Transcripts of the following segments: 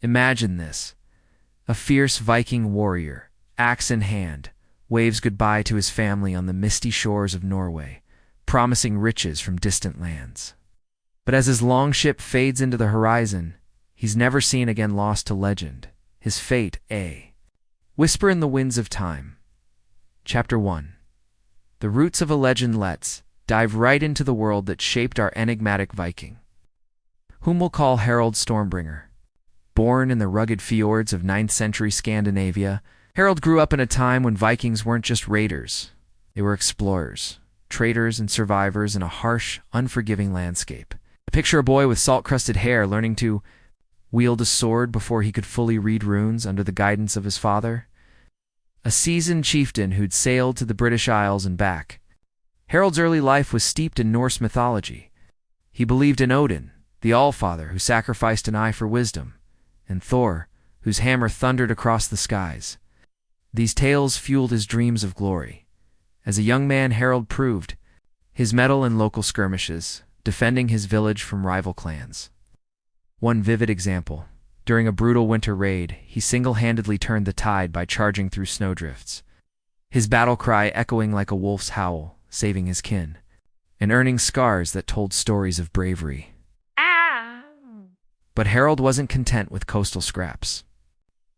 Imagine this. A fierce Viking warrior, axe in hand, waves goodbye to his family on the misty shores of Norway, promising riches from distant lands. But as his longship fades into the horizon, he's never seen again, lost to legend. His fate, a whisper in the winds of time. Chapter 1. The roots of a legend. Let's dive right into the world that shaped our enigmatic Viking, whom we'll call Harald Stormbringer. Born in the rugged fjords of 9th century Scandinavia, Harald grew up in a time when Vikings weren't just raiders. They were explorers, traders, and survivors in a harsh, unforgiving landscape. Picture a boy with salt-crusted hair learning to wield a sword before he could fully read runes under the guidance of his father. A seasoned chieftain who'd sailed to the British Isles and back. Harald's early life was steeped in Norse mythology. He believed in Odin, the Allfather who sacrificed an eye for wisdom, and Thor, whose hammer thundered across the skies. These tales fueled his dreams of glory. As a young man, Harald proved his mettle in local skirmishes, defending his village from rival clans. One vivid example. During a brutal winter raid, he single-handedly turned the tide by charging through snowdrifts, his battle cry echoing like a wolf's howl, saving his kin, and earning scars that told stories of bravery. But Harald wasn't content with coastal scraps.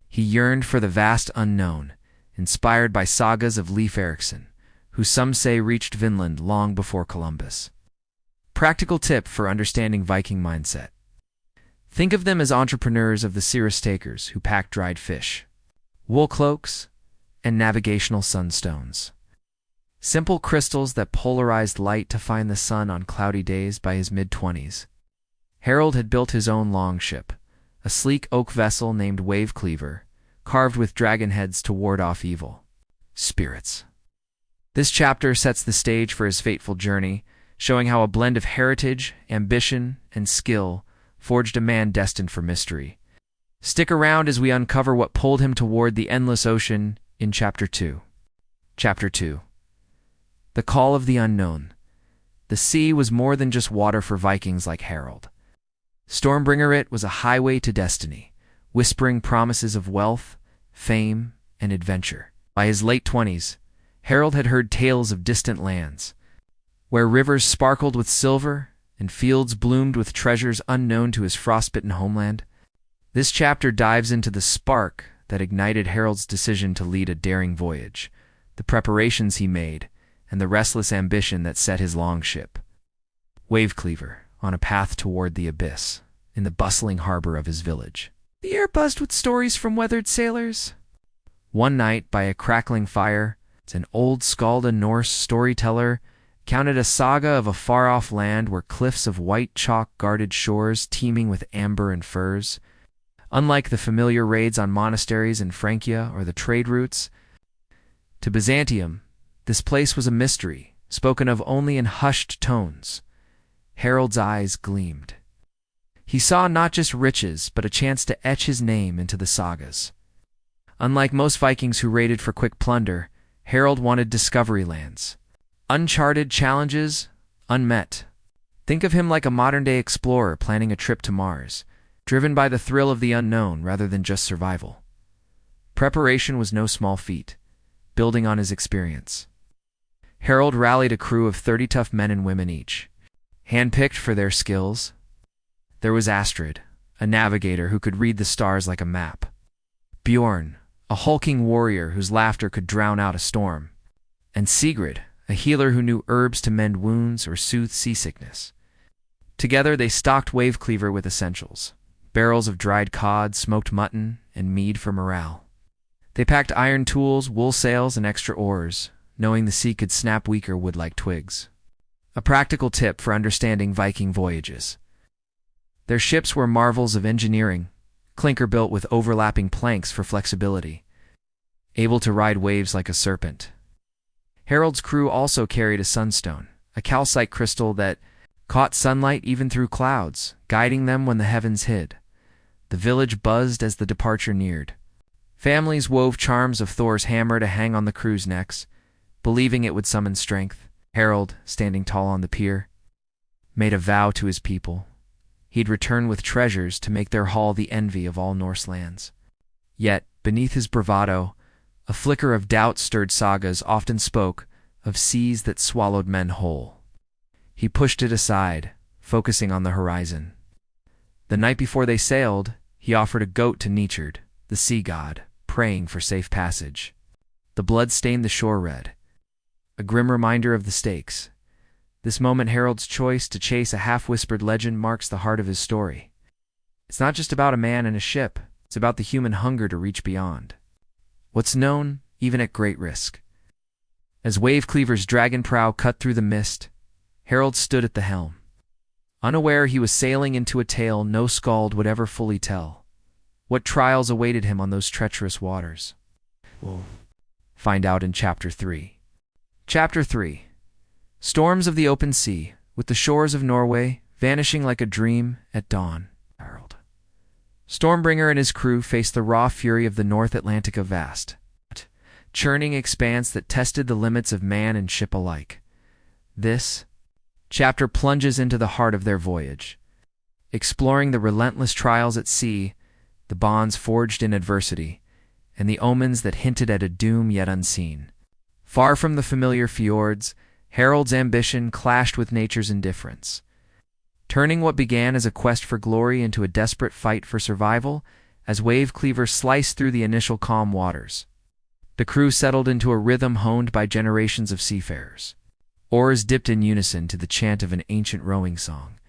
He yearned for the vast unknown, inspired by sagas of Leif Erikson, who some say reached Vinland long before Columbus. Practical tip for understanding Viking mindset. Think of them as entrepreneurs of the cirrus takers who packed dried fish, wool cloaks, and navigational sunstones. Simple crystals that polarized light to find the sun on cloudy days. By his mid-20s, Harald had built his own longship, a sleek oak vessel named Wave Cleaver, carved with dragon heads to ward off evil spirits. This chapter sets the stage for his fateful journey, showing how a blend of heritage, ambition, and skill forged a man destined for mystery. Stick around as we uncover what pulled him toward the endless ocean in Chapter 2. Chapter 2. The Call of the Unknown. The sea was more than just water for Vikings like Harald. Stormbringer, it was a highway to destiny, whispering promises of wealth, fame, and adventure. By his late 20s, Harald had heard tales of distant lands, where rivers sparkled with silver and fields bloomed with treasures unknown to his frostbitten homeland. This chapter dives into the spark that ignited Harald's decision to lead a daring voyage, the preparations he made, and the restless ambition that set his longship, Wave Cleaver, on a path toward the abyss, in the bustling harbor of his village. The air buzzed with stories from weathered sailors. One night, by a crackling fire, an old Skalda Norse storyteller counted a saga of a far-off land where cliffs of white chalk guarded shores teeming with amber and furs. Unlike the familiar raids on monasteries in Francia or the trade routes to Byzantium, this place was a mystery, spoken of only in hushed tones. Harald's eyes gleamed. He saw not just riches, but a chance to etch his name into the sagas. Unlike most Vikings who raided for quick plunder, Harald wanted discovery lands. Uncharted challenges, unmet. Think of him like a modern-day explorer planning a trip to Mars, driven by the thrill of the unknown rather than just survival. Preparation was no small feat, building on his experience. Harald rallied a crew of 30 tough men and women each, handpicked for their skills. There was Astrid, a navigator who could read the stars like a map. Bjorn, a hulking warrior whose laughter could drown out a storm. And Sigrid, a healer who knew herbs to mend wounds or soothe seasickness. Together they stocked Wave Cleaver with essentials, barrels of dried cod, smoked mutton, and mead for morale. They packed iron tools, wool sails, and extra oars, knowing the sea could snap weaker wood like twigs. A practical tip for understanding Viking voyages. Their ships were marvels of engineering, clinker-built with overlapping planks for flexibility, able to ride waves like a serpent. Harald's crew also carried a sunstone, a calcite crystal that caught sunlight even through clouds, guiding them when the heavens hid. The village buzzed as the departure neared. Families wove charms of Thor's hammer to hang on the crew's necks, believing it would summon strength. Harald, standing tall on the pier, made a vow to his people. He'd return with treasures to make their hall the envy of all Norse lands. Yet, beneath his bravado, a flicker of doubt-stirred sagas often spoke of seas that swallowed men whole. He pushed it aside, focusing on the horizon. The night before they sailed, he offered a goat to Njord, the sea god, praying for safe passage. The blood stained the shore red, a grim reminder of the stakes. This moment, Harold's choice to chase a half-whispered legend marks the heart of his story. It's not just about a man and a ship, it's about the human hunger to reach beyond what's known, even at great risk. As Wave Cleaver's dragon prow cut through the mist, Harold stood at the helm. Unaware he was sailing into a tale no skald would ever fully tell. What trials awaited him on those treacherous waters? We'll find out in Chapter 3. Chapter 3. Storms of the open sea, with the shores of Norway vanishing like a dream at dawn. Harold. Stormbringer and his crew faced the raw fury of the North Atlantic, a vast, churning expanse that tested the limits of man and ship alike. This chapter plunges into the heart of their voyage, exploring the relentless trials at sea, the bonds forged in adversity, and the omens that hinted at a doom yet unseen. Far from the familiar fjords, Harold's ambition clashed with nature's indifference, turning what began as a quest for glory into a desperate fight for survival as Wave Cleaver sliced through the initial calm waters. The crew settled into a rhythm honed by generations of seafarers. Oars dipped in unison to the chant of an ancient rowing song,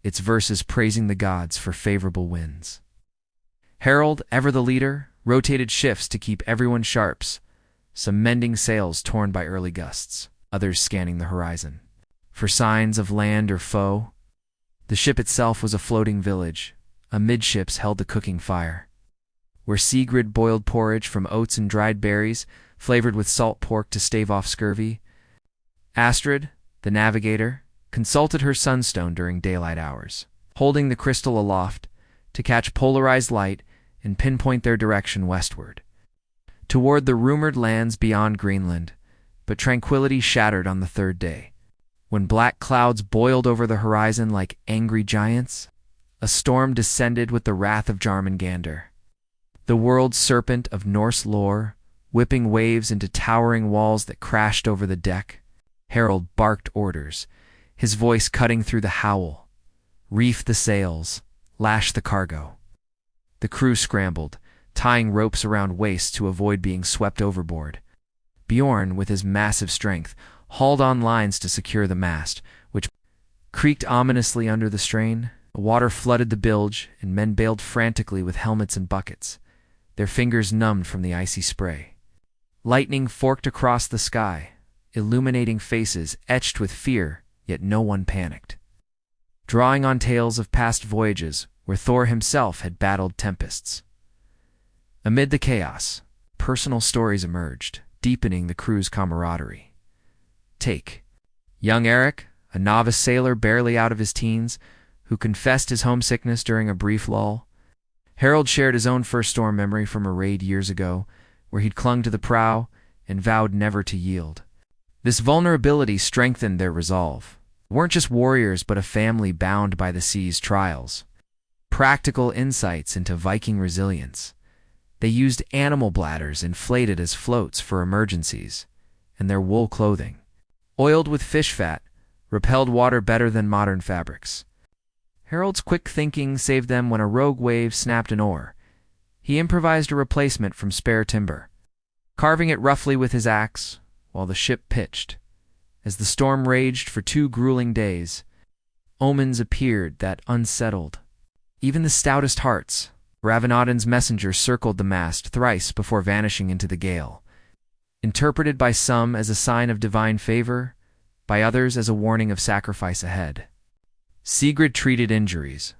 its verses praising the gods for favorable winds. Harold, ever the leader, rotated shifts to keep everyone sharps, some mending sails torn by early gusts, others scanning the horizon for signs of land or foe. The ship itself was a floating village. Amidships held the cooking fire, where Sigrid boiled porridge from oats and dried berries, flavored with salt pork to stave off scurvy. Astrid, the navigator, consulted her sunstone during daylight hours, holding the crystal aloft to catch polarized light and pinpoint their direction westward, toward the rumored lands beyond Greenland. But tranquility shattered on the third day, when black clouds boiled over the horizon like angry giants. A storm descended with the wrath of Jarmungandr, the world serpent of Norse lore, whipping waves into towering walls that crashed over the deck. Harold barked orders, his voice cutting through the howl. Reef the sails, lash the cargo. The crew scrambled, tying ropes around waists to avoid being swept overboard. Bjorn, with his massive strength, hauled on lines to secure the mast, which creaked ominously under the strain. The water flooded the bilge, and men bailed frantically with helmets and buckets, their fingers numbed from the icy spray. Lightning forked across the sky, illuminating faces etched with fear, yet no one panicked. Drawing on tales of past voyages where Thor himself had battled tempests. Amid the chaos, personal stories emerged, deepening the crew's camaraderie. Take young Eric, a novice sailor barely out of his teens, who confessed his homesickness during a brief lull. Harold shared his own first storm memory from a raid years ago, where he'd clung to the prow and vowed never to yield. This vulnerability strengthened their resolve. They weren't just warriors, but a family bound by the sea's trials. Practical insights into Viking resilience. They used animal bladders inflated as floats for emergencies, and their wool clothing, oiled with fish fat, repelled water better than modern fabrics. Harold's quick thinking saved them when a rogue wave snapped an oar. He improvised a replacement from spare timber, carving it roughly with his axe while the ship pitched. As the storm raged for 2 grueling days, omens appeared that unsettled even the stoutest hearts. Ravenauden's messenger circled the mast thrice before vanishing into the gale, interpreted by some as a sign of divine favor, by others as a warning of sacrifice ahead. Sigrid treated injuries,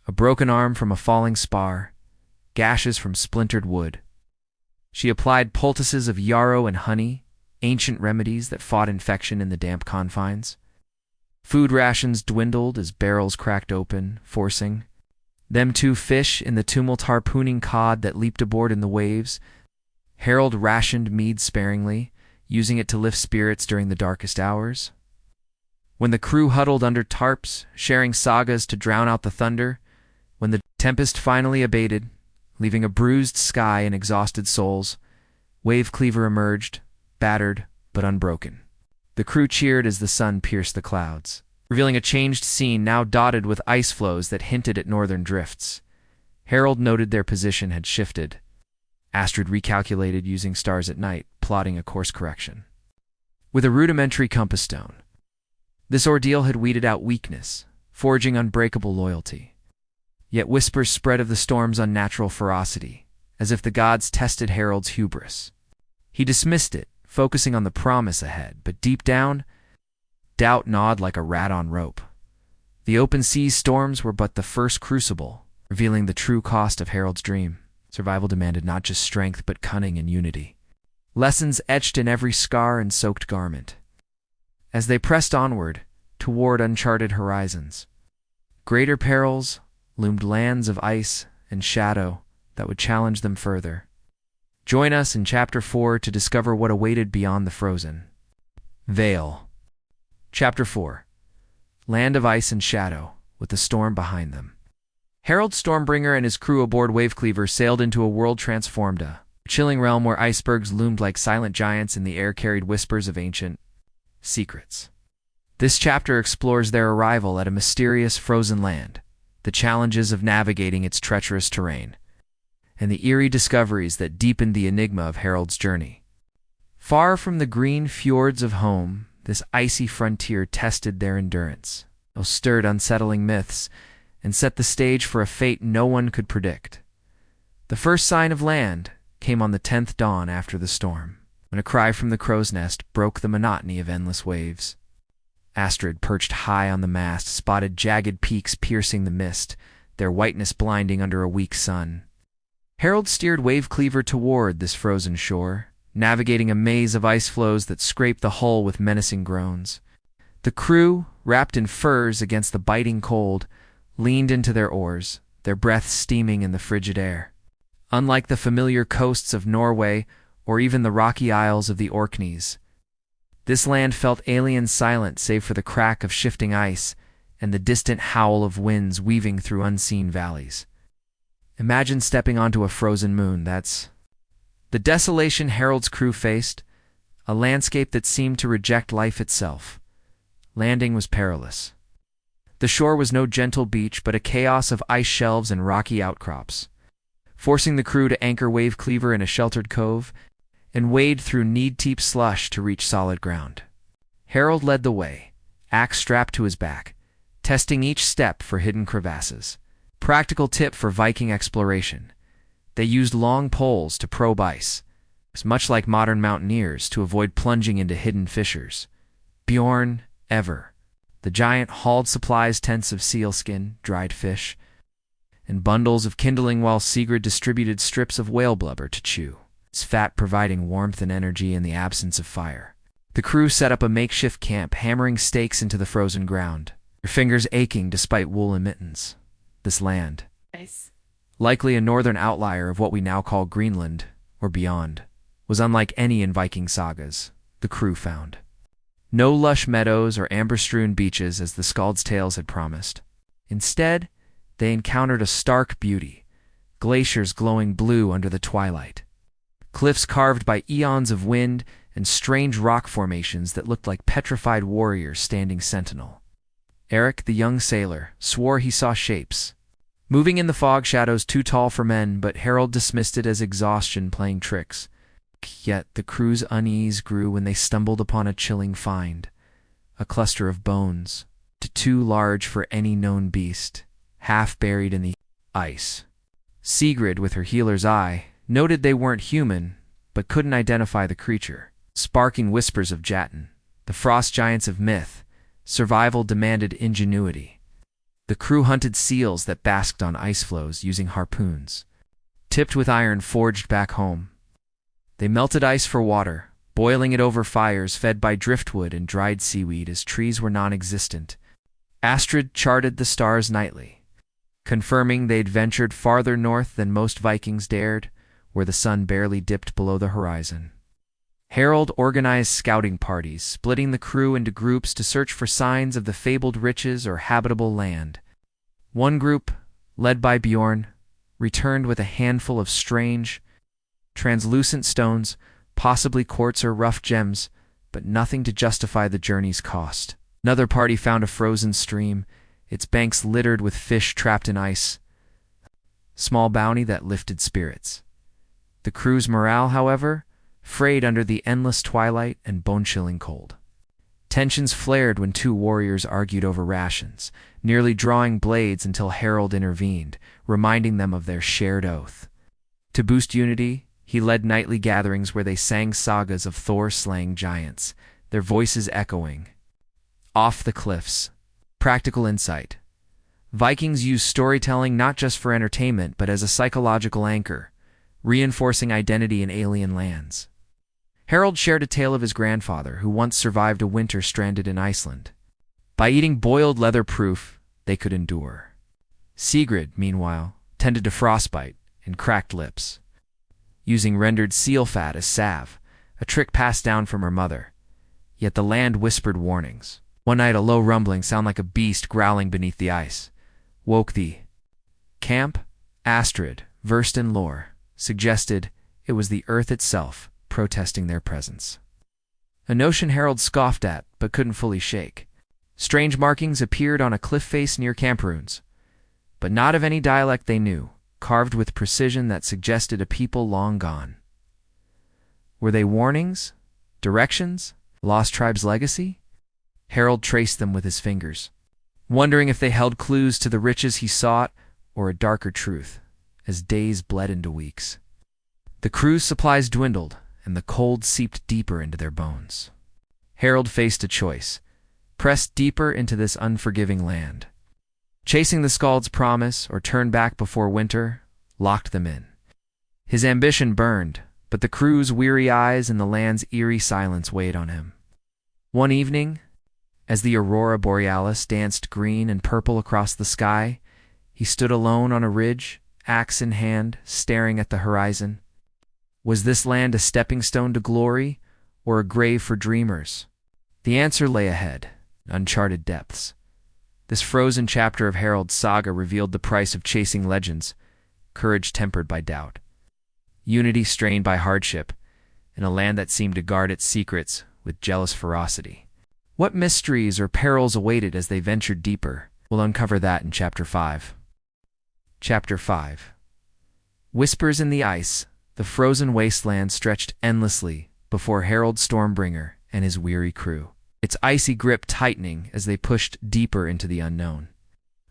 a broken arm from a falling spar, gashes from splintered wood. She applied poultices of yarrow and honey, ancient remedies that fought infection in the damp confines. Food rations dwindled as barrels cracked open, forcing them to fish in the tumult, harpooning cod that leaped aboard in the waves. Harold rationed mead sparingly, using it to lift spirits during the darkest hours. When the crew huddled under tarps, sharing sagas to drown out the thunder, when the tempest finally abated, leaving a bruised sky and exhausted souls, Wave Cleaver emerged, battered but unbroken. The crew cheered as the sun pierced the clouds, revealing a changed scene now dotted with ice floes that hinted at northern drifts. Harold noted their position had shifted. Astrid recalculated using stars at night, plotting a course correction. With a rudimentary compass stone, this ordeal had weeded out weakness, forging unbreakable loyalty. Yet whispers spread of the storm's unnatural ferocity, as if the gods tested Harold's hubris. He dismissed it, focusing on the promise ahead, but deep down, doubt gnawed like a rat on rope. The open seas storms were but the first crucible, revealing the true cost of Harold's dream. Survival demanded not just strength but cunning and unity. Lessons etched in every scar and soaked garment. As they pressed onward, toward uncharted horizons, greater perils loomed, lands of ice and shadow that would challenge them further. Join us in Chapter 4 to discover what awaited beyond the frozen veil. Chapter 4. Land of Ice and Shadow, with the storm behind them. Harold Stormbringer and his crew aboard Wavecleaver sailed into a world transformed, a chilling realm where icebergs loomed like silent giants and the air carried whispers of ancient secrets. This chapter explores their arrival at a mysterious frozen land, the challenges of navigating its treacherous terrain, and the eerie discoveries that deepened the enigma of Harold's journey. Far from the green fjords of home, this icy frontier tested their endurance, stirred unsettling myths, and set the stage for a fate no one could predict. The first sign of land came on the 10th dawn after the storm, when a cry from the crow's nest broke the monotony of endless waves. Astrid, perched high on the mast, spotted jagged peaks piercing the mist, their whiteness blinding under a weak sun. Harold steered Wavecleaver toward this frozen shore, navigating a maze of ice floes that scraped the hull with menacing groans. The crew, wrapped in furs against the biting cold, leaned into their oars, their breath steaming in the frigid air. Unlike the familiar coasts of Norway or even the rocky isles of the Orkneys, this land felt alien silent save for the crack of shifting ice and the distant howl of winds weaving through unseen valleys. Imagine stepping onto a frozen moon. That's the desolation Harold's crew faced, a landscape that seemed to reject life itself. Landing was perilous. The shore was no gentle beach, but a chaos of ice shelves and rocky outcrops, forcing the crew to anchor Wavecleaver in a sheltered cove and wade through knee-deep slush to reach solid ground. Harold led the way, axe strapped to his back, testing each step for hidden crevasses. Practical tip for Viking exploration: they used long poles to probe ice, much like modern mountaineers, to avoid plunging into hidden fissures. Bjorn, Ever, the giant, hauled supplies, tents of sealskin, dried fish, and bundles of kindling, while Sigrid distributed strips of whale blubber to chew, its fat providing warmth and energy in the absence of fire. The crew set up a makeshift camp, hammering stakes into the frozen ground, their fingers aching despite woolen mittens. This land, likely a northern outlier of what we now call Greenland, or beyond, was unlike any in Viking sagas, the crew found. No lush meadows or amber-strewn beaches as the Skald's tales had promised. Instead, they encountered a stark beauty, glaciers glowing blue under the twilight, cliffs carved by eons of wind, and strange rock formations that looked like petrified warriors standing sentinel. Eric, the young sailor, swore he saw shapes, moving in the fog shadows too tall for men, but Harold dismissed it as exhaustion playing tricks. Yet the crew's unease grew when they stumbled upon a chilling find, a cluster of bones, too large for any known beast, half buried in the ice. Sigrid, with her healer's eye, noted they weren't human, but couldn't identify the creature. Sparking whispers of Jatun, the frost giants of myth, survival demanded ingenuity. The crew hunted seals that basked on ice floes using harpoons, tipped with iron forged back home. They melted ice for water, boiling it over fires fed by driftwood and dried seaweed as trees were non-existent. Astrid charted the stars nightly, confirming they'd ventured farther north than most Vikings dared, where the sun barely dipped below the horizon. Harold organized scouting parties, splitting the crew into groups to search for signs of the fabled riches or habitable land. One group, led by Bjorn, returned with a handful of strange, translucent stones, possibly quartz or rough gems, but nothing to justify the journey's cost. Another party found a frozen stream, its banks littered with fish trapped in ice. Small bounty that lifted spirits. The crew's morale, however, frayed under the endless twilight and bone-chilling cold. Tensions flared when two warriors argued over rations, nearly drawing blades until Harold intervened, reminding them of their shared oath. To boost unity, he led nightly gatherings where they sang sagas of Thor slaying giants, their voices echoing. Off the cliffs. Practical insight. Vikings used storytelling not just for entertainment but as a psychological anchor, reinforcing identity in alien lands. Harold shared a tale of his grandfather, who once survived a winter stranded in Iceland. By eating boiled leather-proof, they could endure. Sigrid, meanwhile, tended to frostbite and cracked lips, using rendered seal fat as salve, a trick passed down from her mother. Yet the land whispered warnings. One night a low rumbling, sound like a beast growling beneath the ice, woke the camp. Astrid, versed in lore, suggested it was the earth itself protesting their presence. A notion Harold scoffed at, but couldn't fully shake. Strange markings appeared on a cliff face near camp ruins, but not of any dialect they knew, carved with precision that suggested a people long gone. Were they warnings? Directions? Lost tribe's legacy? Harold traced them with his fingers, wondering if they held clues to the riches he sought or a darker truth, as days bled into weeks. The crew's supplies dwindled, and the cold seeped deeper into their bones. Harold faced a choice: press deeper into this unforgiving land. Chasing the Skald's promise or turn back before winter locked them in. His ambition burned, but the crew's weary eyes and the land's eerie silence weighed on him. One evening, as the aurora borealis danced green and purple across the sky, he stood alone on a ridge, axe in hand, staring at the horizon. Was this land a stepping stone to glory, or a grave for dreamers? The answer lay ahead, uncharted depths. This frozen chapter of Harold's saga revealed the price of chasing legends, courage tempered by doubt, unity strained by hardship, in a land that seemed to guard its secrets with jealous ferocity. What mysteries or perils awaited as they ventured deeper? We'll uncover that in Chapter 5. Chapter 5. Whispers in the ice. The frozen wasteland stretched endlessly before Harold Stormbringer and his weary crew, its icy grip tightening as they pushed deeper into the unknown.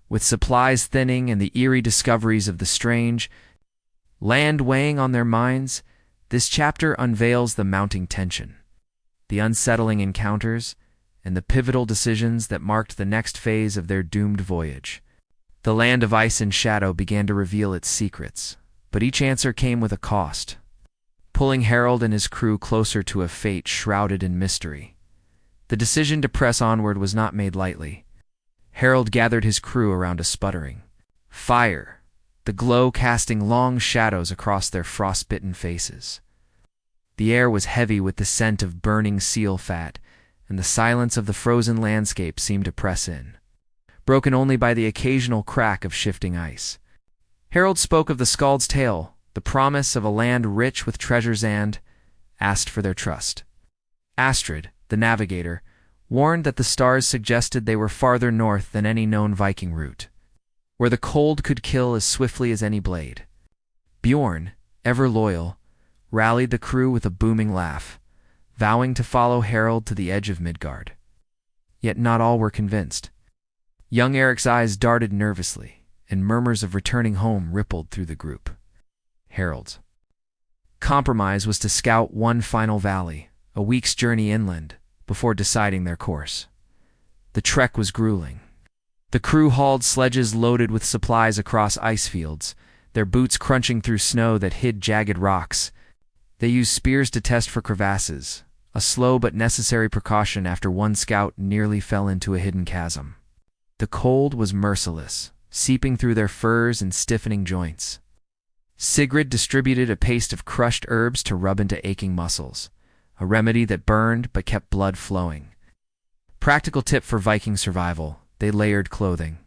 With supplies thinning and the eerie discoveries of the strange land weighing on their minds, this chapter unveils the mounting tension, the unsettling encounters, and the pivotal decisions that marked the next phase of their doomed voyage. The land of ice and shadow began to reveal its secrets, but each answer came with a cost, pulling Harold and his crew closer to a fate shrouded in mystery. The decision to press onward was not made lightly. Harold gathered his crew around a sputtering fire, the glow casting long shadows across their frostbitten faces. The air was heavy with the scent of burning seal fat, and the silence of the frozen landscape seemed to press in, broken only by the occasional crack of shifting ice. Harold spoke of the Skald's tale, the promise of a land rich with treasures, and asked for their trust. Astrid, the navigator, warned that the stars suggested they were farther north than any known Viking route, where the cold could kill as swiftly as any blade. Bjorn, ever loyal, rallied the crew with a booming laugh, vowing to follow Harold to the edge of Midgard. Yet not all were convinced. Young Eric's eyes darted nervously, and murmurs of returning home rippled through the group. Harold's compromise was to scout one final valley, a week's journey inland, before deciding their course. The trek was grueling. The crew hauled sledges loaded with supplies across ice fields, their boots crunching through snow that hid jagged rocks. They used spears to test for crevasses, a slow but necessary precaution after one scout nearly fell into a hidden chasm. The cold was merciless, seeping through their furs and stiffening joints. Sigrid distributed a paste of crushed herbs to rub into aching muscles, a remedy that burned but kept blood flowing. Practical tip for Viking survival: they layered clothing.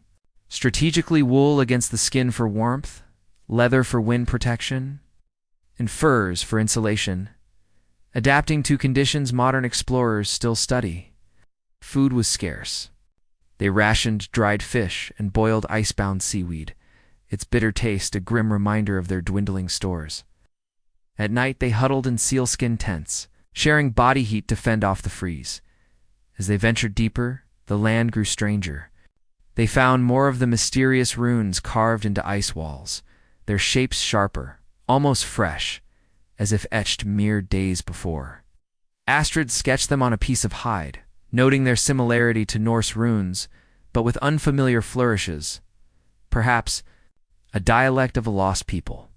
Strategically, wool against the skin for warmth, leather for wind protection, and furs for insulation, adapting to conditions modern explorers still study. Food was scarce. They rationed dried fish and boiled icebound seaweed, its bitter taste a grim reminder of their dwindling stores. At night they huddled in sealskin tents, sharing body heat to fend off the freeze. As they ventured deeper, the land grew stranger. They found more of the mysterious runes carved into ice walls, their shapes sharper, almost fresh, as if etched mere days before. Astrid sketched them on a piece of hide, noting their similarity to Norse runes, but with unfamiliar flourishes. Perhaps a dialect of a lost people.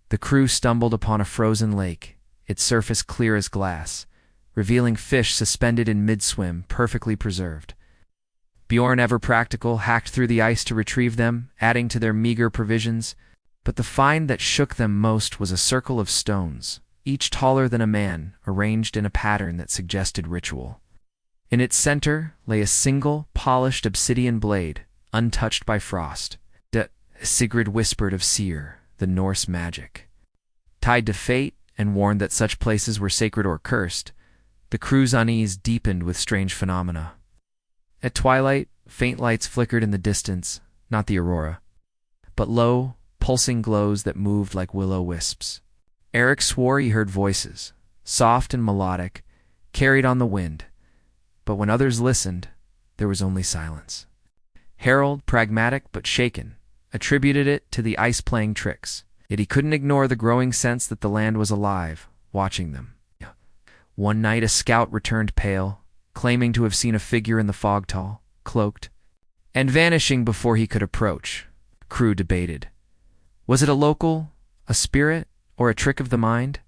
The crew stumbled upon a frozen lake, its surface clear as glass, revealing fish suspended in mid-swim, perfectly preserved. Bjorn, ever practical, hacked through the ice to retrieve them, adding to their meager provisions. But the find that shook them most was a circle of stones, each taller than a man, arranged in a pattern that suggested ritual. In its center lay a single, polished obsidian blade, untouched by frost. Sigrid whispered of Seer, the Norse magic. Tied to fate and warned that such places were sacred or cursed, the crew's unease deepened with strange phenomena. At twilight, faint lights flickered in the distance, not the aurora, but low, pulsing glows that moved like will-o-wisps. Eric swore he heard voices, soft and melodic, carried on the wind, but when others listened, there was only silence. Harold, pragmatic but shaken, attributed it to the ice playing tricks, yet he couldn't ignore the growing sense that the land was alive, watching them. One night a scout returned pale, claiming to have seen a figure in the fog tall, cloaked, and vanishing before he could approach. The crew debated. Was it a local, a spirit, or a trick of the mind?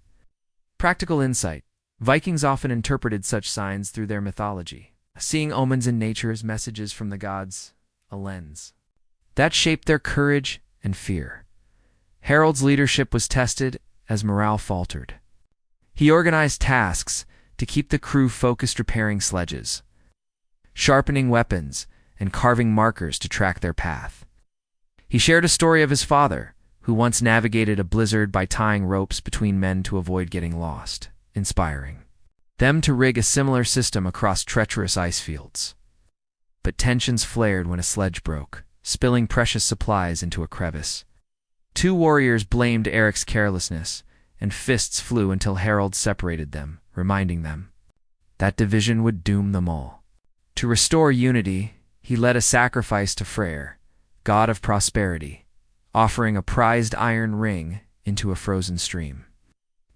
Practical insight. Vikings often interpreted such signs through their mythology, seeing omens in nature as messages from the gods, a lens that shaped their courage and fear. Harold's leadership was tested as morale faltered. He organized tasks to keep the crew focused, repairing sledges, sharpening weapons, and carving markers to track their path. He shared a story of his father, who once navigated a blizzard by tying ropes between men to avoid getting lost, inspiring them to rig a similar system across treacherous ice fields. But tensions flared when a sledge broke, spilling precious supplies into a crevice. Two warriors blamed Eric's carelessness, and fists flew until Harold separated them, reminding them that division would doom them all. To restore unity, he led a sacrifice to Freyr, god of prosperity, offering a prized iron ring into a frozen stream.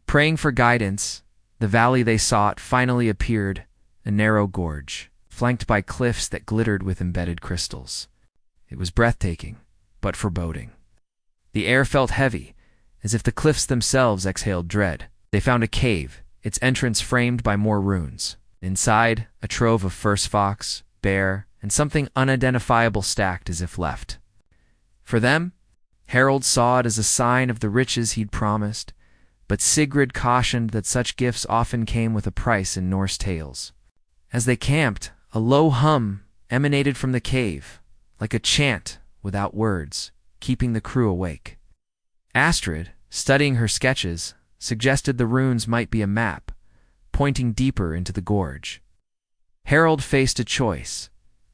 Praying for guidance, the valley they sought finally appeared, a narrow gorge, flanked by cliffs that glittered with embedded crystals. It was breathtaking, but foreboding. The air felt heavy, as if the cliffs themselves exhaled dread. They found a cave, its entrance framed by more runes. Inside, a trove of first fox, bear, and something unidentifiable stacked as if left. For them, Harold saw it as a sign of the riches he'd promised, but Sigrid cautioned that such gifts often came with a price in Norse tales. As they camped, a low hum emanated from the cave, like a chant without words, keeping the crew awake. Astrid, studying her sketches, suggested the runes might be a map, pointing deeper into the gorge. Harold faced a choice: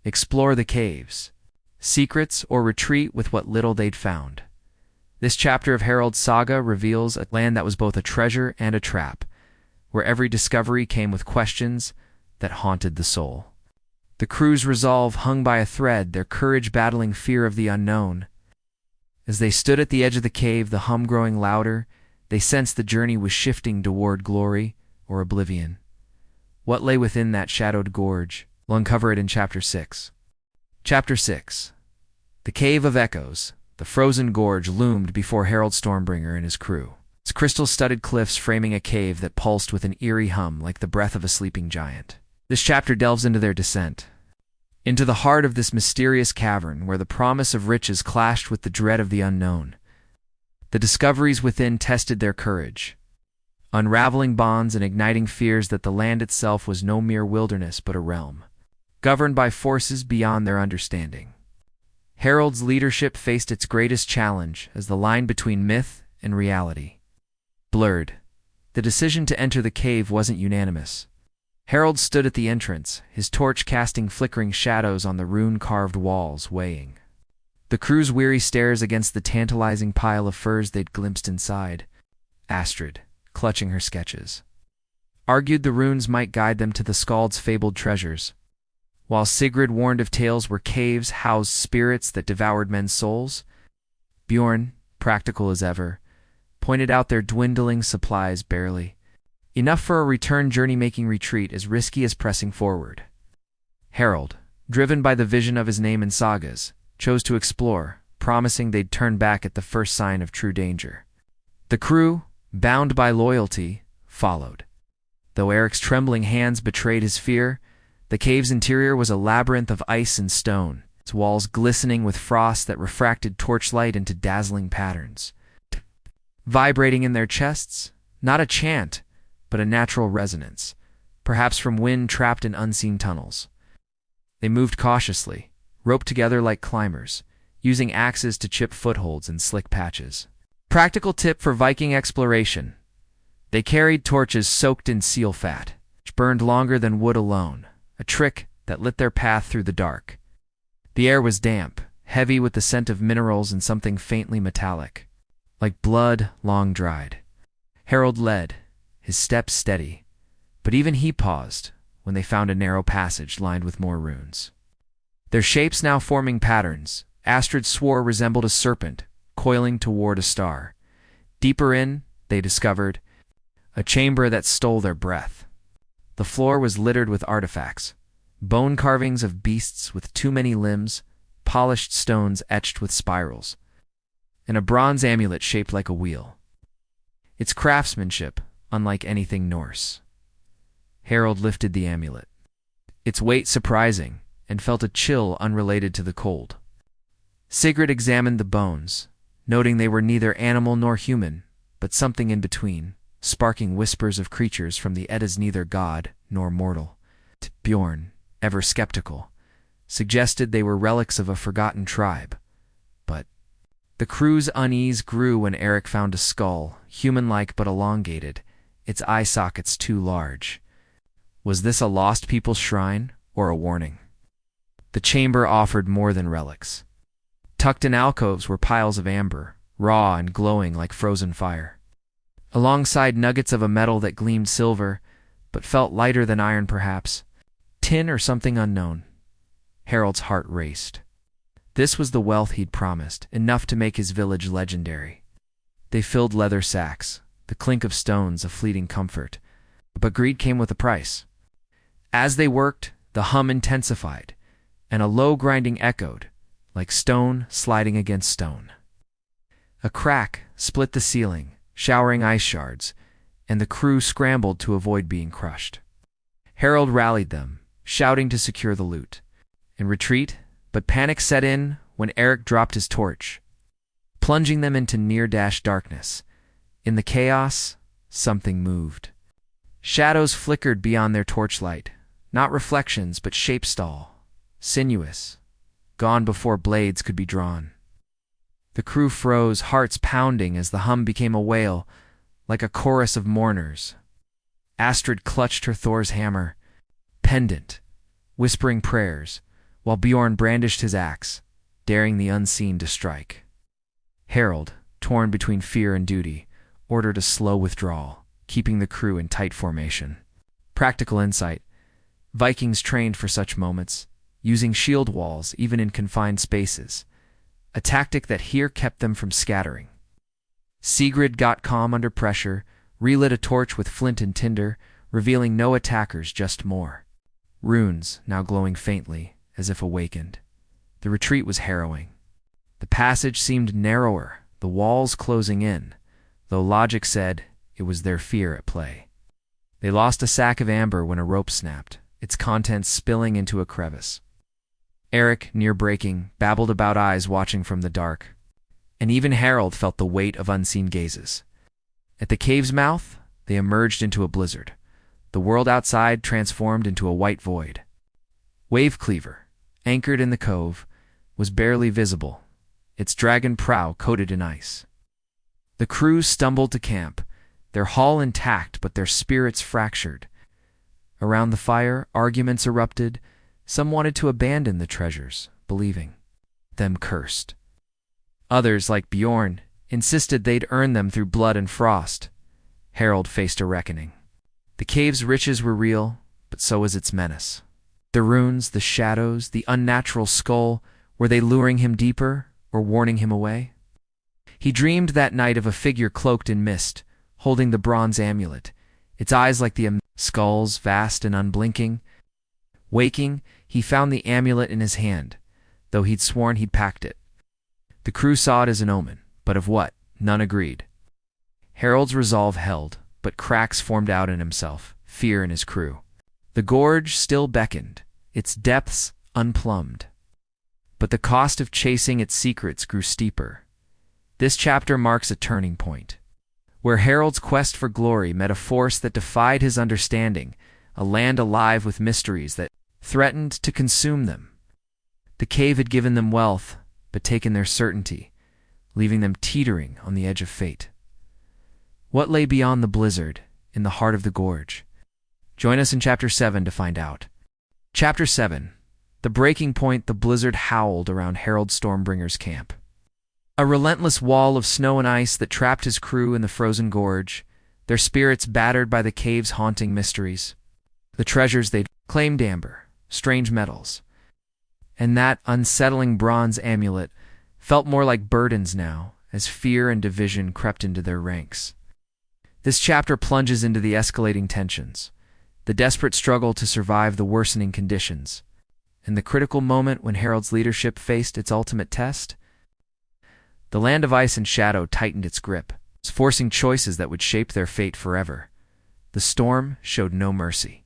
explore the caves, secrets, or retreat with what little they'd found. This chapter of Harold's saga reveals a land that was both a treasure and a trap, where every discovery came with questions that haunted the soul. The crew's resolve hung by a thread, their courage battling fear of the unknown. As they stood at the edge of the cave, the hum growing louder, they sensed the journey was shifting toward glory or oblivion. What lay within that shadowed gorge? We'll uncover it in Chapter 6. Chapter 6. The Cave of Echoes. The frozen gorge loomed before Harold Stormbringer and his crew, its crystal-studded cliffs framing a cave that pulsed with an eerie hum like the breath of a sleeping giant. This chapter delves into their descent, into the heart of this mysterious cavern where the promise of riches clashed with the dread of the unknown. The discoveries within tested their courage. unraveling bonds and igniting fears that the land itself was no mere wilderness but a realm, governed by forces beyond their understanding. Harold's leadership faced its greatest challenge as the line between myth and reality blurred. The decision to enter the cave wasn't unanimous. Harold stood at the entrance, his torch casting flickering shadows on the rune-carved walls, weighing the crew's weary stares against the tantalizing pile of furs they'd glimpsed inside. Astrid, clutching her sketches, argued the runes might guide them to the Skald's fabled treasures, while Sigrid warned of tales where caves housed spirits that devoured men's souls. Bjorn, practical as ever, pointed out their dwindling supplies barely enough for a return journey-making retreat as risky as pressing forward. Harold, driven by the vision of his name in sagas, chose to explore, promising they'd turn back at the first sign of true danger. The crew, bound by loyalty, followed. Though Eric's trembling hands betrayed his fear, the cave's interior was a labyrinth of ice and stone, its walls glistening with frost that refracted torchlight into dazzling patterns. Vibrating in their chests, not a chant, but a natural resonance, perhaps from wind trapped in unseen tunnels. They moved cautiously, roped together like climbers, using axes to chip footholds in slick patches. Practical tip for Viking exploration: they carried torches soaked in seal fat, which burned longer than wood alone, a trick that lit their path through the dark. The air was damp, heavy with the scent of minerals and something faintly metallic, like blood long dried. Harold led, his steps steady, but even he paused when they found a narrow passage lined with more runes. Their shapes now forming patterns, Astrid swore resembled a serpent, coiling toward a star. Deeper in, they discovered, a chamber that stole their breath. The floor was littered with artifacts, bone carvings of beasts with too many limbs, polished stones etched with spirals, and a bronze amulet shaped like a wheel. Its craftsmanship, unlike anything Norse. Harold lifted the amulet, its weight surprising, and felt a chill unrelated to the cold. Sigrid examined the bones, noting they were neither animal nor human, but something in between, sparking whispers of creatures from the Edda's neither god nor mortal. Bjorn, ever skeptical, suggested they were relics of a forgotten tribe, but the crew's unease grew when Eric found a skull, human-like but elongated, its eye sockets too large. Was this a lost people's shrine, or a warning? The chamber offered more than relics. Tucked in alcoves were piles of amber, raw and glowing like frozen fire. Alongside nuggets of a metal that gleamed silver, but felt lighter than iron perhaps, tin or something unknown. Harold's heart raced. This was the wealth he'd promised, enough to make his village legendary. They filled leather sacks, the clink of stones a fleeting comfort, but greed came with a price. As they worked, the hum intensified, and a low grinding echoed, like stone sliding against stone. A crack split the ceiling, showering ice shards, and the crew scrambled to avoid being crushed. Harold rallied them, shouting to secure the loot and retreat, but panic set in when Eric dropped his torch, plunging them into near-darkness. In the chaos, something moved. Shadows flickered beyond their torchlight, not reflections but shapes tall, sinuous, gone before blades could be drawn. The crew froze, hearts pounding as the hum became a wail, like a chorus of mourners. Astrid clutched her Thor's hammer, pendant, whispering prayers, while Bjorn brandished his axe, daring the unseen to strike. Harold, torn between fear and duty, ordered a slow withdrawal, keeping the crew in tight formation. Practical insight: Vikings trained for such moments, using shield walls even in confined spaces, a tactic that here kept them from scattering. Sigrid got calm under pressure, relit a torch with flint and tinder, revealing no attackers, just more runes, now glowing faintly, as if awakened. The retreat was harrowing. The passage seemed narrower, the walls closing in, though logic said it was their fear at play. They lost a sack of amber when a rope snapped, its contents spilling into a crevice. Eric, near breaking, babbled about eyes watching from the dark, and even Harold felt the weight of unseen gazes. At the cave's mouth, they emerged into a blizzard. The world outside transformed into a white void. Wave Cleaver, anchored in the cove, was barely visible, its dragon prow coated in ice. The crew stumbled to camp, their hull intact but their spirits fractured. Around the fire, arguments erupted. Some wanted to abandon the treasures, believing them cursed. Others, like Bjorn, insisted they'd earned them through blood and frost. Harold faced a reckoning. The cave's riches were real, but so was its menace. The runes, the shadows, the unnatural skull, were they luring him deeper or warning him away? He dreamed that night of a figure cloaked in mist, holding the bronze amulet, its eyes like the skulls, vast and unblinking. Waking, he found the amulet in his hand, though he'd sworn he'd packed it. The crew saw it as an omen, but of what, none agreed. Harold's resolve held, but cracks formed out in himself, fear in his crew. The gorge still beckoned, its depths unplumbed. But the cost of chasing its secrets grew steeper. This chapter marks a turning point, where Harold's quest for glory met a force that defied his understanding, a land alive with mysteries that threatened to consume them. The cave had given them wealth, but taken their certainty, leaving them teetering on the edge of fate. What lay beyond the blizzard, in the heart of the gorge? Join us in Chapter 7 to find out. Chapter 7. The breaking point. The blizzard howled around Harold Stormbringer's camp. A relentless wall of snow and ice that trapped his crew in the frozen gorge, their spirits battered by the cave's haunting mysteries. The treasures they'd claimed: amber, strange metals, and that unsettling bronze amulet felt more like burdens now, as fear and division crept into their ranks. This chapter plunges into the escalating tensions, the desperate struggle to survive the worsening conditions, and the critical moment when Harold's leadership faced its ultimate test. The land of ice and shadow tightened its grip, forcing choices that would shape their fate forever. The storm showed no mercy.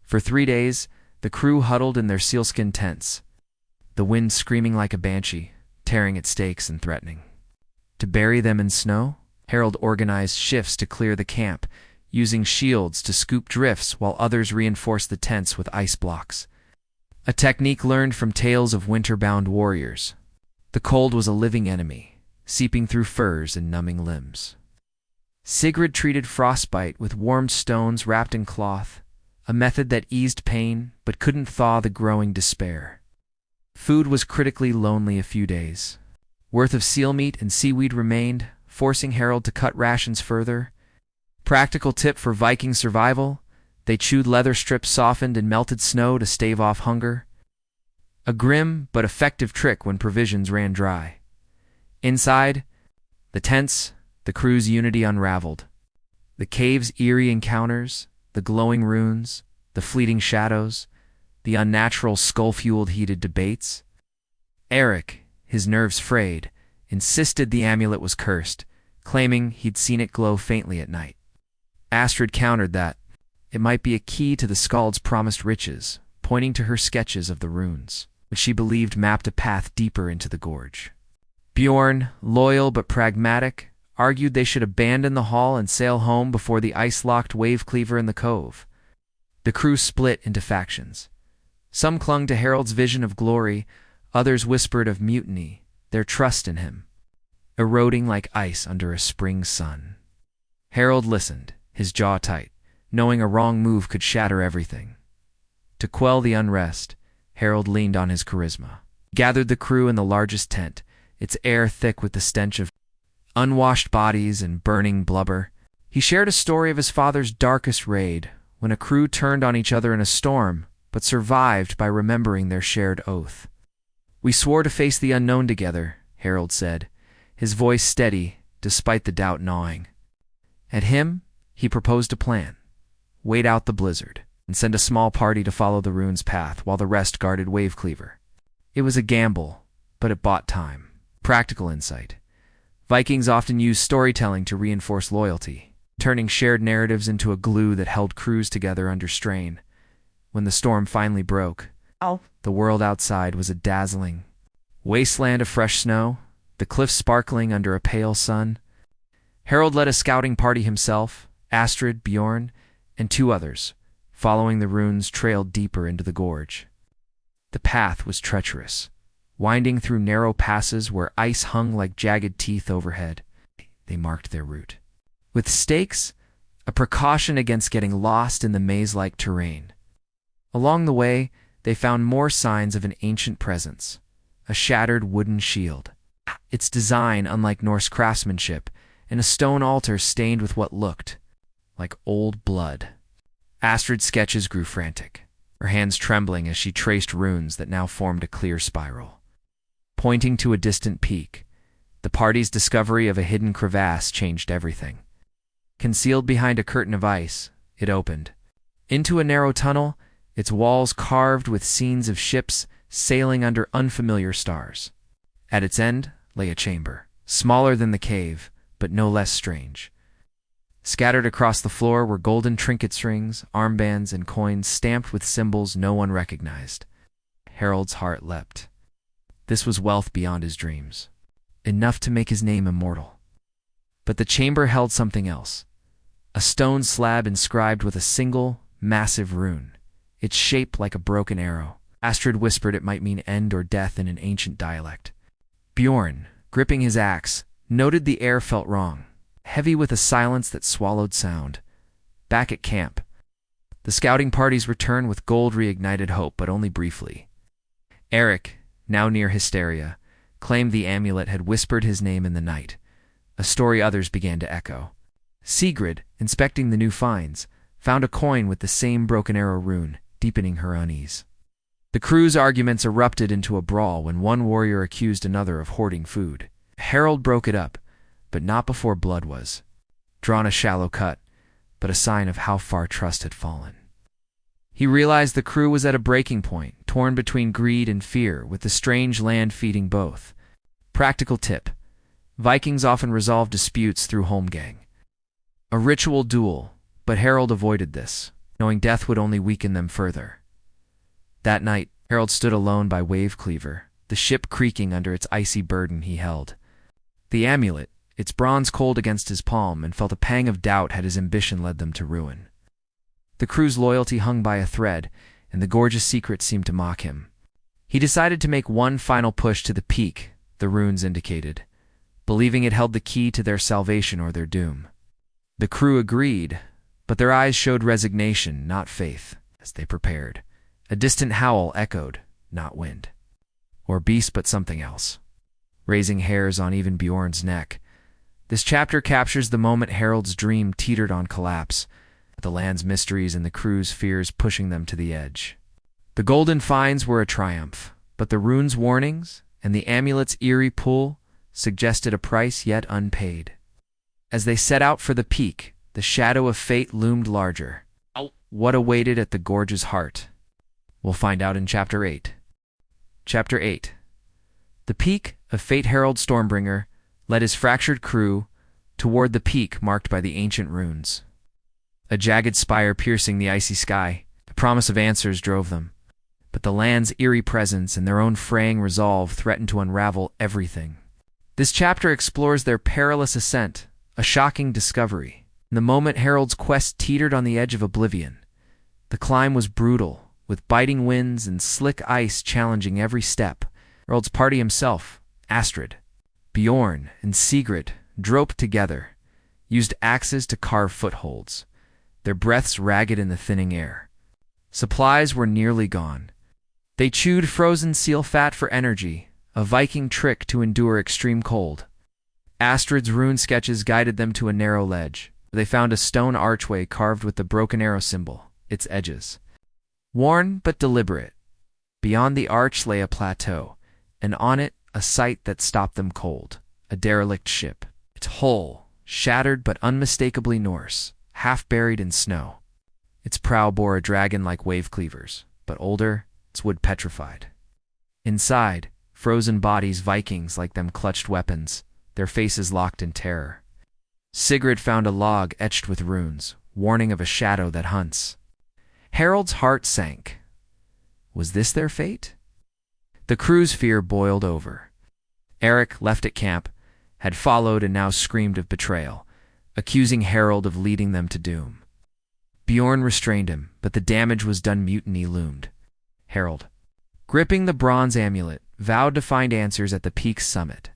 For 3 days, the crew huddled in their sealskin tents, the wind screaming like a banshee, tearing at stakes and threatening to bury them in snow. Harold organized shifts to clear the camp, using shields to scoop drifts while others reinforced the tents with ice blocks, a technique learned from tales of winter-bound warriors. The cold was a living enemy, seeping through furs and numbing limbs. Sigrid treated frostbite with warmed stones wrapped in cloth, a method that eased pain but couldn't thaw the growing despair. Food was critically lonely. A few days' worth of seal meat and seaweed remained, forcing Harold to cut rations further. Practical tip for Viking survival: they chewed leather strips softened in melted snow to stave off hunger. A grim but effective trick when provisions ran dry. Inside the tents, the crew's unity unraveled. The cave's eerie encounters, the glowing runes, the fleeting shadows, the unnatural skull-fueled heated debates. Eric, his nerves frayed, insisted the amulet was cursed, claiming he'd seen it glow faintly at night. Astrid countered that it might be a key to the Skald's promised riches, pointing to her sketches of the runes, which she believed mapped a path deeper into the gorge. Bjorn, loyal but pragmatic, argued they should abandon the hall and sail home before the ice-locked Wave Cleaver in the cove. The crew split into factions. Some clung to Harold's vision of glory, others whispered of mutiny, their trust in him eroding like ice under a spring sun. Harold listened, his jaw tight, knowing a wrong move could shatter everything. To quell the unrest, Harold leaned on his charisma. Gathered the crew in the largest tent, its air thick with the stench of unwashed bodies and burning blubber. He shared a story of his father's darkest raid, when a crew turned on each other in a storm, but survived by remembering their shared oath. "We swore to face the unknown together," Harold said, his voice steady despite the doubt gnawing. At him, he proposed a plan: wait out the blizzard and send a small party to follow the rune's path while the rest guarded Wave Cleaver. It was a gamble, but it bought time. Practical insight. Vikings often used storytelling to reinforce loyalty, turning shared narratives into a glue that held crews together under strain. When the storm finally broke, the world outside was a dazzling wasteland of fresh snow, the cliffs sparkling under a pale sun. Harold led a scouting party himself, Astrid, Bjorn, and two others, following the runes, trailed deeper into the gorge. The path was treacherous, winding through narrow passes where ice hung like jagged teeth overhead. They marked their route with stakes, a precaution against getting lost in the maze-like terrain. Along the way, they found more signs of an ancient presence, a shattered wooden shield, its design unlike Norse craftsmanship, and a stone altar stained with what looked like old blood. Astrid's sketches grew frantic, her hands trembling as she traced runes that now formed a clear spiral. Pointing to a distant peak, the party's discovery of a hidden crevasse changed everything. Concealed behind a curtain of ice, it opened into a narrow tunnel, its walls carved with scenes of ships sailing under unfamiliar stars. At its end lay a chamber, smaller than the cave, but no less strange. Scattered across the floor were golden trinket rings, armbands, and coins stamped with symbols no one recognized. Harold's heart leapt. This was wealth beyond his dreams, enough to make his name immortal. But the chamber held something else, a stone slab inscribed with a single, massive rune, its shape like a broken arrow. Astrid whispered it might mean end or death in an ancient dialect. Bjorn, gripping his axe, noted the air felt wrong, heavy with a silence that swallowed sound. Back at camp, the scouting parties returned with gold reignited hope, but only briefly. Eric, now near hysteria, claimed the amulet had whispered his name in the night, a story others began to echo. Sigrid, inspecting the new finds, found a coin with the same broken arrow rune, deepening her unease. The crew's arguments erupted into a brawl when one warrior accused another of hoarding food. Harold broke it up, but not before blood was drawn, a shallow cut, but a sign of how far trust had fallen. He realized the crew was at a breaking point, torn between greed and fear, with the strange land feeding both. Practical tip: Vikings often resolve disputes through holmgang. A ritual duel, but Harold avoided this, knowing death would only weaken them further. That night, Harold stood alone by Wave Cleaver, the ship creaking under its icy burden he held. The amulet, its bronze cold against his palm, and felt a pang of doubt had his ambition led them to ruin. The crew's loyalty hung by a thread, and the gorgeous secret seemed to mock him. He decided to make one final push to the peak the runes indicated, believing it held the key to their salvation or their doom. The crew agreed, but their eyes showed resignation, not faith, as they prepared. A distant howl echoed, not wind or beast, but something else, raising hairs on even Bjorn's neck. This chapter captures the moment Harold's dream teetered on collapse, the land's mysteries and the crew's fears pushing them to the edge. The golden finds were a triumph, but the rune's warnings and the amulet's eerie pull suggested a price yet unpaid. As they set out for the peak, the shadow of fate loomed larger. What awaited at the gorge's heart? We'll find out in Chapter 8. Chapter 8. The peak of fate. Harold Stormbringer led his fractured crew toward the peak marked by the ancient runes. A jagged spire piercing the icy sky, the promise of answers drove them. But the land's eerie presence and their own fraying resolve threatened to unravel everything. This chapter explores their perilous ascent, a shocking discovery. In the moment Harold's quest teetered on the edge of oblivion. The climb was brutal, with biting winds and slick ice challenging every step. Harold's party himself, Astrid, Bjorn, and Sigrid, droped together, used axes to carve footholds, their breaths ragged in the thinning air. Supplies were nearly gone. They chewed frozen seal fat for energy, a Viking trick to endure extreme cold. Astrid's rune sketches guided them to a narrow ledge, where they found a stone archway carved with the broken arrow symbol, its edges worn but deliberate. Beyond the arch lay a plateau, and on it a sight that stopped them cold, a derelict ship, its hull shattered but unmistakably Norse, half buried in snow. Its prow bore a dragon like Wave Cleaver's, but older, its wood petrified. Inside, frozen bodies, Vikings like them clutched weapons, their faces locked in terror. Sigrid found a log etched with runes, warning of a shadow that hunts. Harold's heart sank. Was this their fate? The crew's fear boiled over. Eric, left at camp, had followed and now screamed of betrayal, accusing Harold of leading them to doom. Bjorn restrained him, but the damage was done. Mutiny loomed. Harold, gripping the bronze amulet, vowed to find answers at the peak's summit.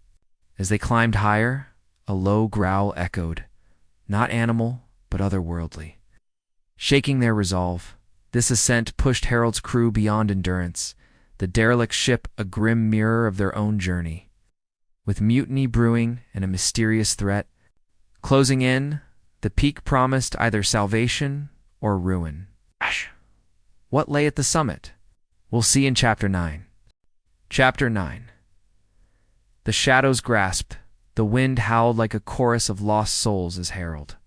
As they climbed higher, a low growl echoed, not animal, but otherworldly. Shaking their resolve, this ascent pushed Harold's crew beyond endurance, the derelict ship a grim mirror of their own journey. With mutiny brewing and a mysterious threat closing in, the peak promised either salvation or ruin. What lay at the summit? We'll see in Chapter 9. Chapter 9. The shadows grasped, the wind howled like a chorus of lost souls as Harold,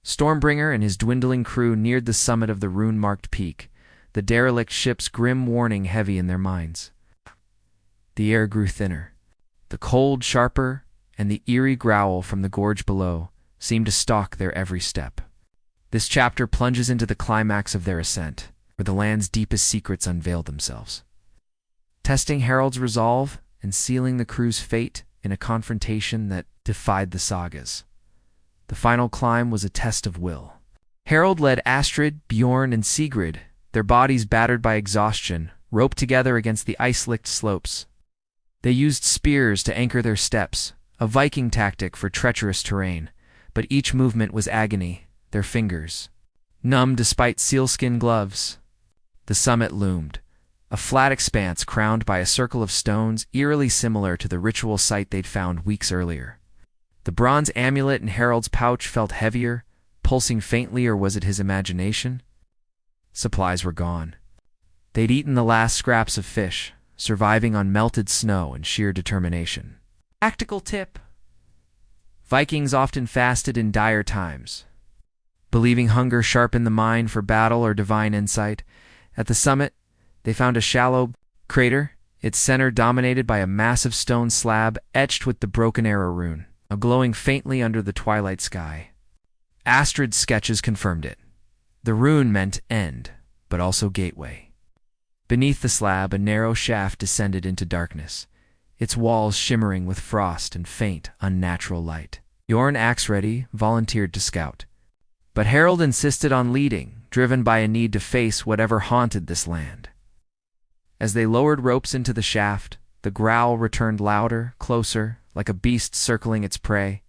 Stormbringer and his dwindling crew neared the summit of the rune-marked peak, the derelict ship's grim warning heavy in their minds. The air grew thinner. The cold sharper, and the eerie growl from the gorge below seemed to stalk their every step. This chapter plunges into the climax of their ascent, where the land's deepest secrets unveiled themselves, testing Harold's resolve and sealing the crew's fate in a confrontation that defied the sagas. The final climb was a test of will. Harold led Astrid, Bjorn, and Sigrid, their bodies battered by exhaustion, roped together against the ice-licked slopes. They used spears to anchor their steps, a Viking tactic for treacherous terrain, but each movement was agony, their fingers numb despite sealskin gloves. The summit loomed, a flat expanse crowned by a circle of stones eerily similar to the ritual site they'd found weeks earlier. The bronze amulet in Harold's pouch felt heavier, pulsing faintly, or was it his imagination? Supplies were gone. They'd eaten the last scraps of fish, surviving on melted snow and sheer determination. Tactical tip: Vikings often fasted in dire times, believing hunger sharpened the mind for battle or divine insight. At the summit, they found a shallow crater, its center dominated by a massive stone slab etched with the broken arrow rune, glowing faintly under the twilight sky. Astrid's sketches confirmed it. The rune meant end, but also gateway. Beneath the slab, a narrow shaft descended into darkness, its walls shimmering with frost and faint, unnatural light. Bjorn, axe-ready, volunteered to scout, but Harold insisted on leading, driven by a need to face whatever haunted this land. As they lowered ropes into the shaft, the growl returned louder, closer, like a beast circling its prey.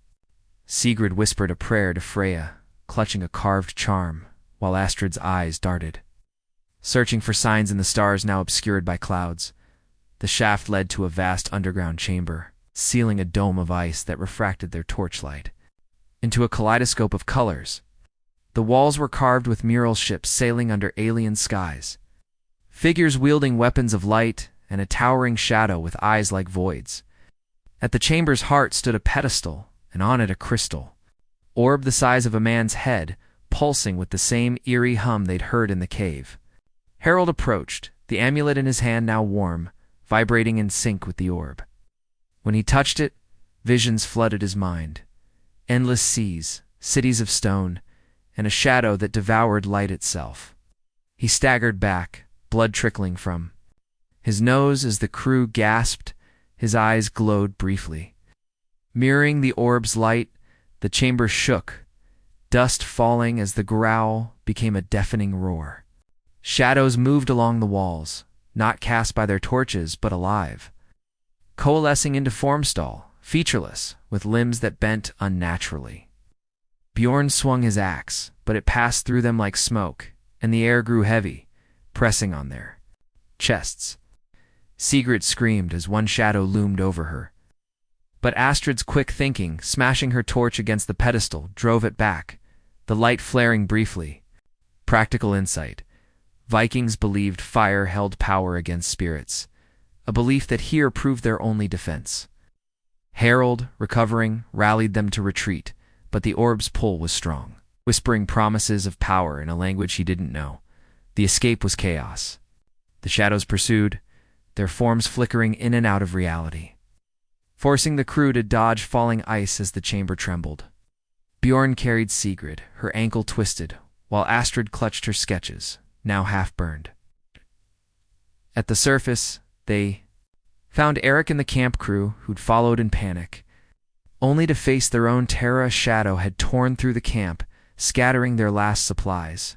Sigrid whispered a prayer to Freya, clutching a carved charm, while Astrid's eyes darted, searching for signs in the stars now obscured by clouds. The shaft led to a vast underground chamber, sealing a dome of ice that refracted their torchlight into a kaleidoscope of colors. The walls were carved with mural ships sailing under alien skies, figures wielding weapons of light, and a towering shadow with eyes like voids. At the chamber's heart stood a pedestal, and on it a crystal orb the size of a man's head, pulsing with the same eerie hum they'd heard in the cave. Harold approached, the amulet in his hand now warm, vibrating in sync with the orb. When he touched it, visions flooded his mind. Endless seas, cities of stone, and a shadow that devoured light itself. He staggered back, blood trickling from his nose as the crew gasped. His eyes glowed briefly. Mirroring the orb's light, the chamber shook, dust falling as the growl became a deafening roar. Shadows moved along the walls, not cast by their torches, but alive, coalescing into Formstall, featureless, with limbs that bent unnaturally. Bjorn swung his axe, but it passed through them like smoke, and the air grew heavy, pressing on their chests. Sigrid screamed as one shadow loomed over her, but Astrid's quick thinking, smashing her torch against the pedestal, drove it back, the light flaring briefly. Practical insight: Vikings believed fire held power against spirits, a belief that here proved their only defense. Harold, recovering, rallied them to retreat, but the orb's pull was strong, whispering promises of power in a language he didn't know. The escape was chaos. The shadows pursued, their forms flickering in and out of reality, forcing the crew to dodge falling ice as the chamber trembled. Bjorn carried Sigrid, her ankle twisted, while Astrid clutched her sketches, now half-burned. At the surface, they found Eric and the camp crew, who'd followed in panic, only to face their own terror. A shadow had torn through the camp, scattering their last supplies.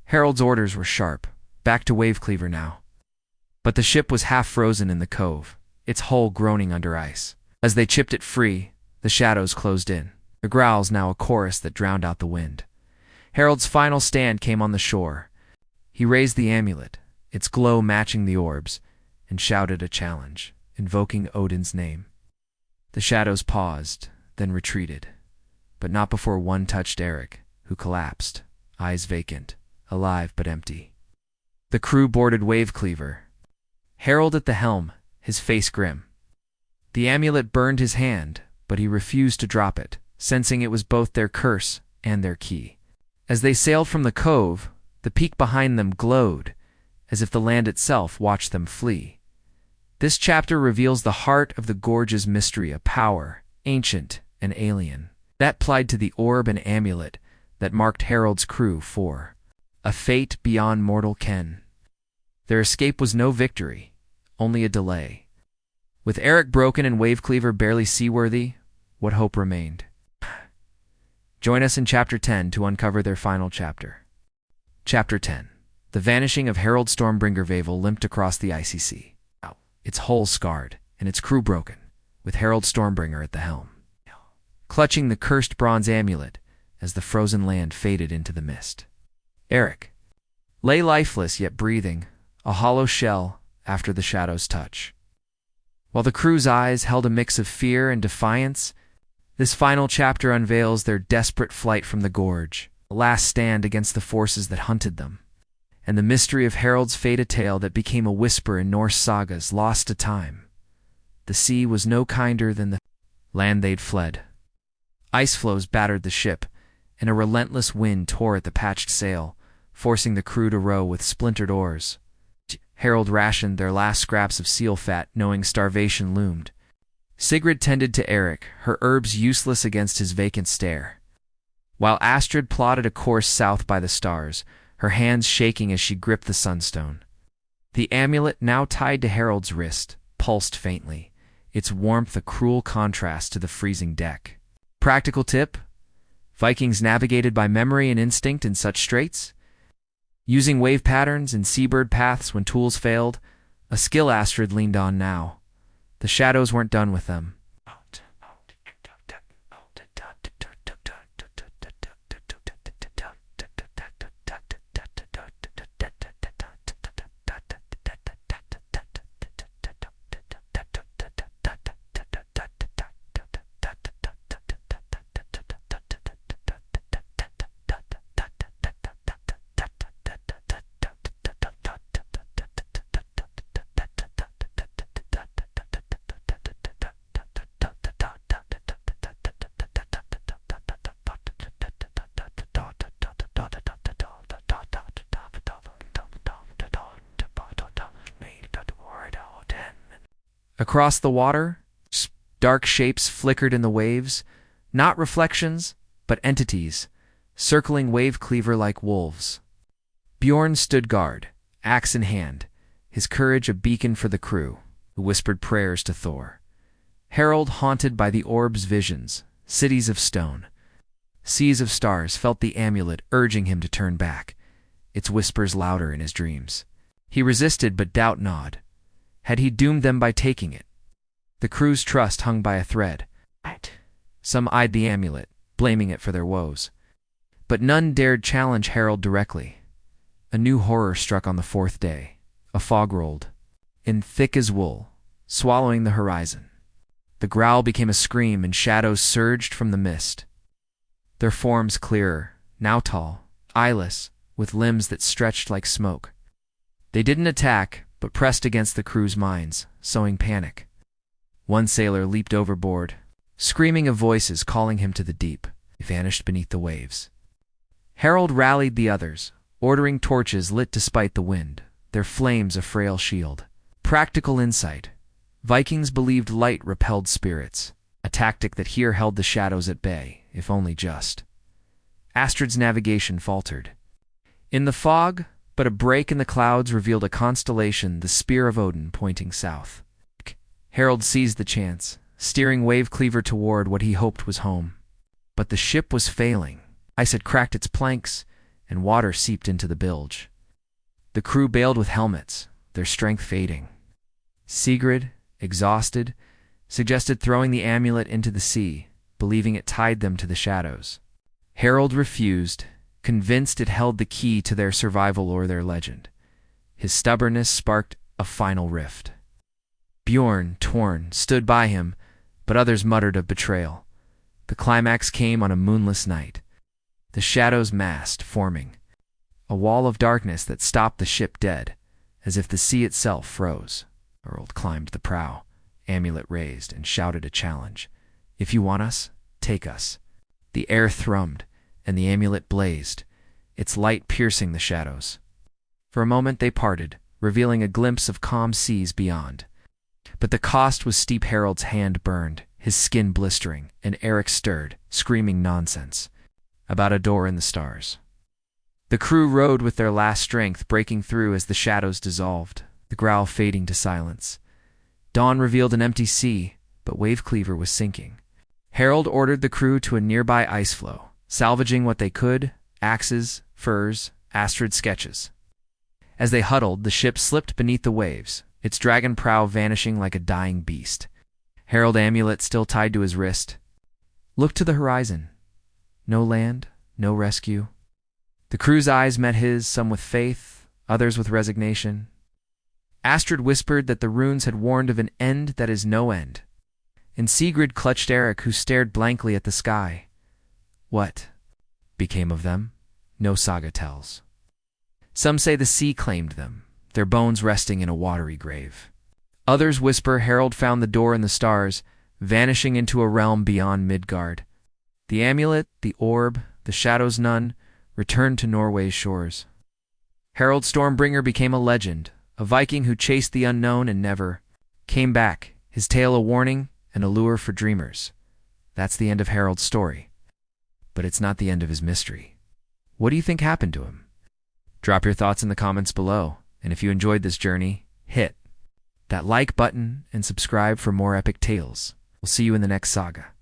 Harold's orders were sharp. Back to Wavecleaver now. But the ship was half frozen in the cove, its hull groaning under ice. As they chipped it free, the shadows closed in, their growls now a chorus that drowned out the wind. Harold's final stand came on the shore. He raised the amulet, its glow matching the orbs, and shouted a challenge, invoking Odin's name. The shadows paused, then retreated, but not before one touched Eric, who collapsed, eyes vacant, alive but empty. The crew boarded Wavecleaver, Harold at the helm, his face grim. The amulet burned his hand, but he refused to drop it, sensing it was both their curse and their key. As they sailed from the cove, the peak behind them glowed, as if the land itself watched them flee. This chapter reveals the heart of the gorge's mystery, a power, ancient and alien, that plied to the orb and amulet that marked Harold's crew for a fate beyond mortal ken. Their escape was no victory, only a delay. With Eric broken and Wavecleaver barely seaworthy, what hope remained? Join us in Chapter 10 to uncover their final chapter. Chapter 10. The vanishing of Harold Stormbringer. Vavel limped across the icy sea, its hull scarred and its crew broken, with Harold Stormbringer at the helm, clutching the cursed bronze amulet as the frozen land faded into the mist. Eric lay lifeless yet breathing, a hollow shell after the shadow's touch. While the crew's eyes held a mix of fear and defiance, this final chapter unveils their desperate flight from the gorge, a last stand against the forces that hunted them, and the mystery of Harold's fate, a tale that became a whisper in Norse sagas lost to time. The sea was no kinder than the land they'd fled. Ice floes battered the ship, and a relentless wind tore at the patched sail, forcing the crew to row with splintered oars. Harold rationed their last scraps of seal fat, knowing starvation loomed. Sigrid tended to Eric, her herbs useless against his vacant stare, while Astrid plotted a course south by the stars, her hands shaking as she gripped the sunstone. The amulet, now tied to Harold's wrist, pulsed faintly, its warmth a cruel contrast to the freezing deck. Practical tip: Vikings navigated by memory and instinct in such straits, using wave patterns and seabird paths when tools failed, a skill Astrid leaned on now. The shadows weren't done with them. Across the water, dark shapes flickered in the waves, not reflections, but entities, circling Wavecleaver like wolves. Bjorn stood guard, axe in hand, his courage a beacon for the crew, who whispered prayers to Thor. Harold, haunted by the orb's visions, cities of stone, seas of stars, felt the amulet urging him to turn back, its whispers louder in his dreams. He resisted, but doubt gnawed. Had he doomed them by taking it? The crew's trust hung by a thread. Some eyed the amulet, blaming it for their woes, but none dared challenge Harold directly. A new horror struck on the fourth day. A fog rolled, in thick as wool, swallowing the horizon. The growl became a scream, and shadows surged from the mist. Their forms clearer, now tall, eyeless, with limbs that stretched like smoke. They didn't attack, but pressed against the crew's minds, sowing panic. One sailor leaped overboard, screaming of voices calling him to the deep. He vanished beneath the waves. Harold rallied the others, ordering torches lit despite the wind, their flames a frail shield. Practical insight. Vikings believed light repelled spirits, a tactic that here held the shadows at bay, if only just. Astrid's navigation faltered. In the fog, but a break in the clouds revealed a constellation, the spear of Odin pointing south. Harold seized the chance, steering Wave Cleaver toward what he hoped was home. But the ship was failing. Ice had cracked its planks, and water seeped into the bilge. The crew bailed with helmets, their strength fading. Sigrid, exhausted, suggested throwing the amulet into the sea, believing it tied them to the shadows. Harold refused, convinced it held the key to their survival or their legend. His stubbornness sparked a final rift. Bjorn, torn, stood by him, but others muttered of betrayal. The climax came on a moonless night. The shadows massed, forming a wall of darkness that stopped the ship dead, as if the sea itself froze. Harold climbed the prow, amulet raised, and shouted a challenge. "If you want us, take us." The air thrummed, and the amulet blazed, its light piercing the shadows. For a moment they parted, revealing a glimpse of calm seas beyond. But the cost was steep. Harold's hand burned, his skin blistering, and Eric stirred, screaming nonsense about a door in the stars. The crew rode with their last strength, breaking through as the shadows dissolved, the growl fading to silence. Dawn revealed an empty sea, but Wave Cleaver was sinking. Harold ordered the crew to a nearby ice floe, salvaging what they could: axes, furs, Astrid sketches. As they huddled, the ship slipped beneath the waves, its dragon prow vanishing like a dying beast. Harold, amulet still tied to his wrist, looked to the horizon. No land, no rescue. The crew's eyes met his, some with faith, others with resignation. Astrid whispered that the runes had warned of an end that is no end, and Sigrid clutched Eric, who stared blankly at the sky. What became of them? No saga tells. Some say the sea claimed them, their bones resting in a watery grave. Others whisper Harold found the door in the stars, vanishing into a realm beyond Midgard. The amulet, the orb, the shadow's nun returned to Norway's shores. Harold Stormbringer became a legend, a Viking who chased the unknown and never came back, his tale a warning and a lure for dreamers. That's the end of Harold's story. But it's not the end of his mystery. What do you think happened to him? Drop your thoughts in the comments below, and if you enjoyed this journey, hit that like button and subscribe for more epic tales. We'll see you in the next saga.